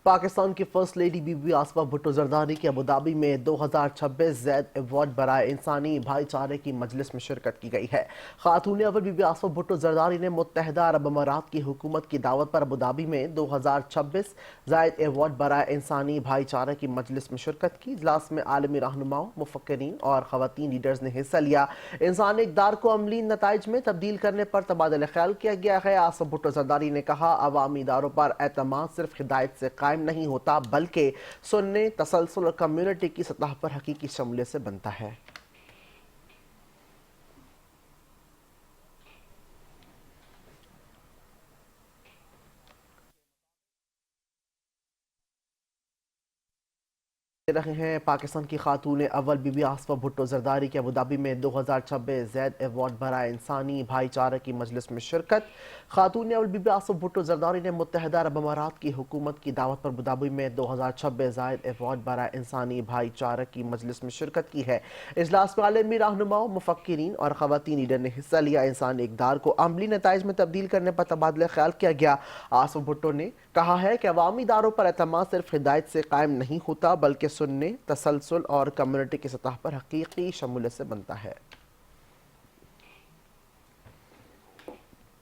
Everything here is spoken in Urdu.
پاکستان کی first lady Bibi Asifa Bhutto Zardari کی ابوظہبی میں 2026 زید ایوارڈ برائے انسانی بھائی چارے کی مجلس میں شرکت کی گئی ہے۔ خاتون اول بی بی آصفہ بھٹو زرداری نے متحدہ عرب امارات کی حکومت کی دعوت پر ابوظہبی میں 2026 زید ایوارڈ برائے انسانی بھائی چارے کی مجلس میں شرکت کی۔ اجلاس میں عالمی رہنماؤں، مفکرین اور خواتین لیڈرز نے حصہ لیا۔ انسانی اقدار کو عملی نتائج میں تبدیل کرنے پر تبادلہ خیال کیا گیا ہے۔ آصفہ بھٹو زرداری نے کہا، عوامی اداروں پر اعتماد صرف ہدایت سے قائم نہیں ہوتا بلکہ سننے، تسلسل اور کمیونٹی کی سطح پر حقیقی شمولیت سے بنتا ہے۔ رہے ہیں پاکستان کی خاتون اول بی بی آصفہ بھٹو زرداری کی ابوظہبی میں 2026 زید ایوارڈ برائے انسانی بھائی چارے کی مجلس میں شرکت۔ خاتون اول بی بی آصفہ بھٹو زرداری نے متحدہ عرب امارات کی حکومت کی دعوت پر ابوظہبی میں 2026 زید ایوارڈ برائے انسانی بھائی چارے کی مجلس میں شرکت کی ہے۔ اجلاس میں عالمی رہنماؤں، مفکرین اور خواتین لیڈر نے حصہ لیا۔ انسانی اقدار کو عملی نتائج میں تبدیل کرنے پر تبادلہ خیال کیا گیا۔ آصفہ بھٹو نے کہا ہے کہ عوامی اداروں پر اعتماد صرف ہدایت سے قائم نہیں ہوتا بلکہ سننے، تسلسل اور کمیونٹی کی سطح پر حقیقی شمولیت سے بنتا ہے۔